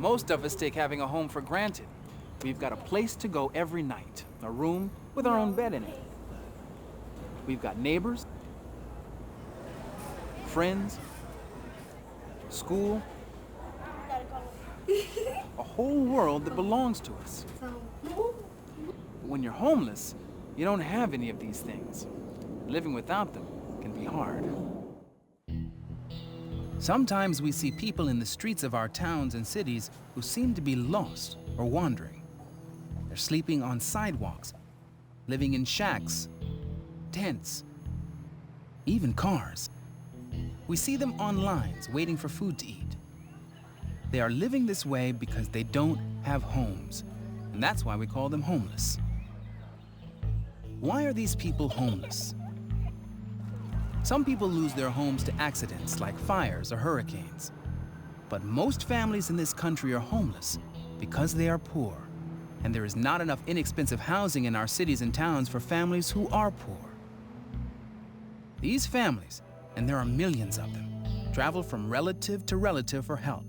Most of us take having a home for granted. We've got a place to go every night, a room with our own bed in it. We've got neighbors, friends, school, a whole world that belongs to us. But when you're homeless, you don't have any of these things. Living without them can be hard. Sometimes we see people in the streets of our towns and cities who seem to be lost or wandering. They're sleeping on sidewalks, living in shacks, tents, even cars. We see them on lines waiting for food to eat. They are living this way because they don't have homes, and that's why we call them homeless. Why are these people homeless? Some people lose their homes to accidents like fires or hurricanes. But most families in this country are homeless because they are poor, and there is not enough inexpensive housing in our cities and towns for families who are poor. These families, and there are millions of them, travel from relative to relative for help,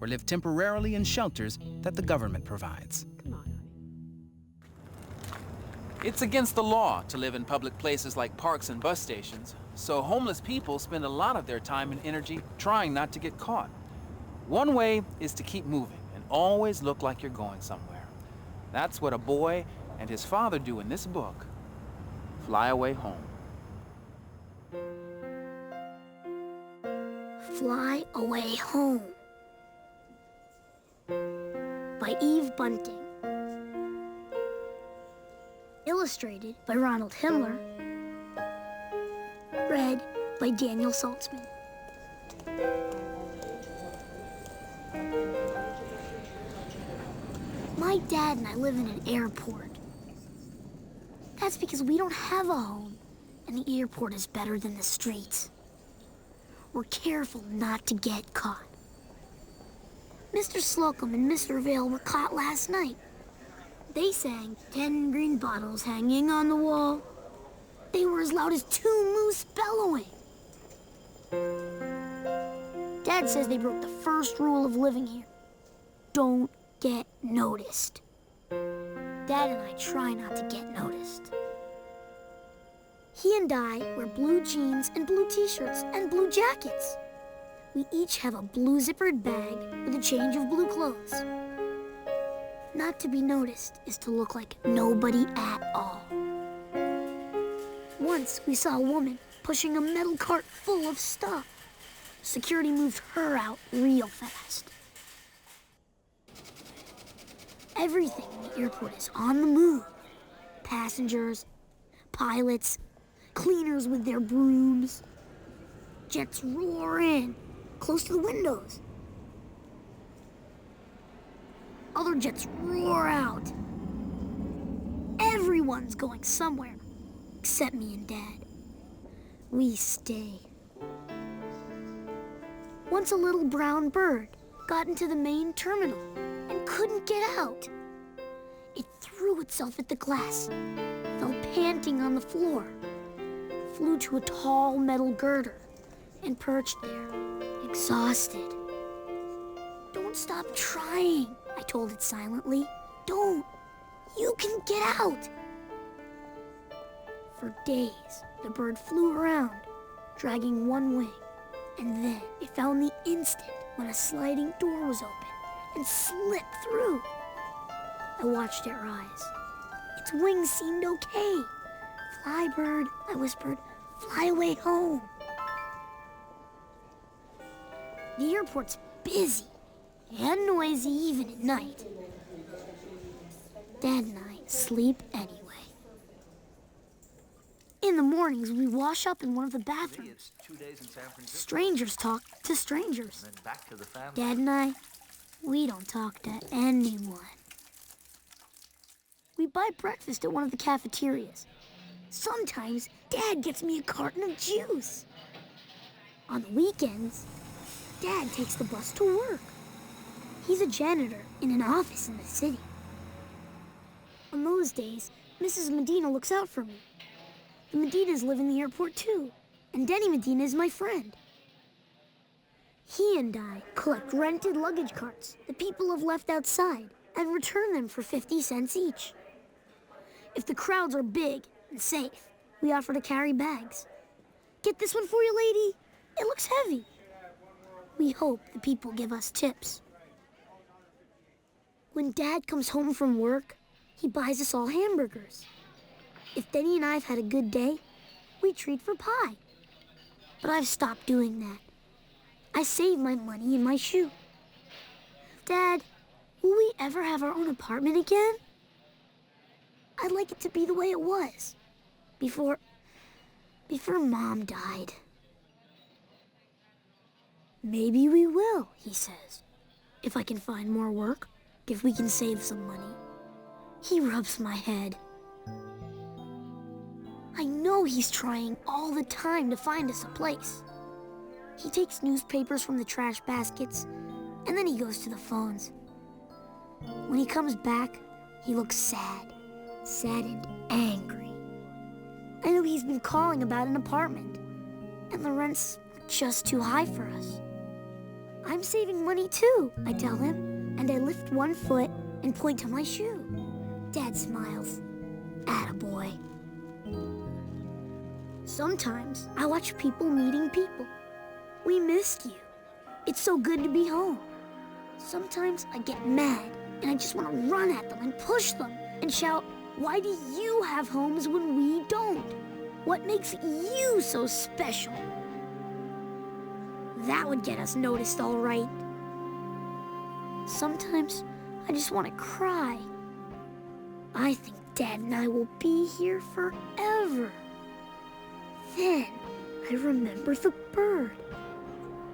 or live temporarily in shelters that the government provides. Come on, honey. It's against the law to live in public places like parks and bus stations, so homeless people spend a lot of their time and energy trying not to get caught. One way is to keep moving and always look like you're going somewhere. That's what a boy and his father do in this book, Fly Away Home. Fly Away Home by Eve Bunting. Illustrated by Ronald Himmler. Read by Daniel Saltzman. My dad and I live in an airport. That's because we don't have a home, and the airport is better than the streets. We're careful not to get caught. Mr. Slocum and Mr. Vale were caught last night. They sang 10 green bottles hanging on the wall. They were as loud as 2 moose bellowing. Dad says they broke the first rule of living here. Don't get noticed. Dad and I try not to get noticed. He and I wear blue jeans and blue t-shirts and blue jackets. We each have a blue zippered bag with a change of blue clothes. Not to be noticed is to look like nobody at all. Once we saw a woman pushing a metal cart full of stuff. Security moved her out real fast. Everything in the airport is on the move. Passengers, pilots, cleaners with their brooms. Jets roar in, close to the windows. Other jets roar out. Everyone's going somewhere, except me and Dad. We stay. Once a little brown bird got into the main terminal and couldn't get out. It threw itself at the glass, fell panting on the floor, flew to a tall metal girder, and perched there, exhausted. Don't stop trying, I told it silently. Don't. You can get out. For days, the bird flew around, dragging one wing, and then it fell in the instant when a sliding door was open and slipped through. I watched it rise. Its wings seemed okay. Fly, bird, I whispered, fly away home. The airport's busy and noisy even at night. Dad and I sleep anyway. In the mornings, we wash up in one of the bathrooms. Strangers talk to strangers. Dad and I, we don't talk to anyone. We buy breakfast at one of the cafeterias. Sometimes, Dad gets me a carton of juice. On the weekends, Dad takes the bus to work. He's a janitor in an office in the city. On those days, Mrs. Medina looks out for me. The Medinas live in the airport too, and Denny Medina is my friend. He and I collect rented luggage carts that people have left outside and return them for 50 cents each. If the crowds are big and safe, we offer to carry bags. Get this one for you, lady. It looks heavy. We hope the people give us tips. When Dad comes home from work, he buys us all hamburgers. If Denny and I have had a good day, we treat for pie. But I've stopped doing that. I save my money in my shoe. Dad, will we ever have our own apartment again? I'd like it to be the way it was before Mom died. Maybe we will, he says. If I can find more work, if we can save some money. He rubs my head. I know he's trying all the time to find us a place. He takes newspapers from the trash baskets, and then he goes to the phones. When he comes back, he looks sad and angry. I know he's been calling about an apartment, and the rent's just too high for us. I'm saving money too, I tell him, and I lift one foot and point to my shoe. Dad smiles. Attaboy. Sometimes I watch people meeting people. We missed you. It's so good to be home. Sometimes I get mad and I just want to run at them and push them and shout, "Why do you have homes when we don't? What makes you so special?" That would get us noticed, all right. Sometimes I just want to cry. I think Dad and I will be here forever. Then I remember the bird.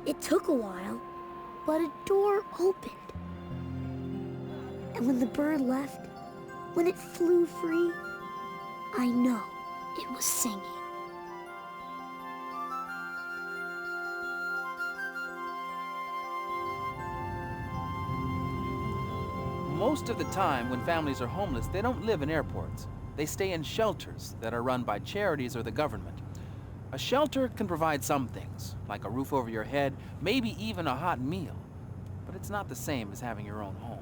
It took a while, but a door opened. And when the bird left, when it flew free, I know it was singing. Most of the time, when families are homeless, they don't live in airports. They stay in shelters that are run by charities or the government. A shelter can provide some things, like a roof over your head, maybe even a hot meal. But it's not the same as having your own home.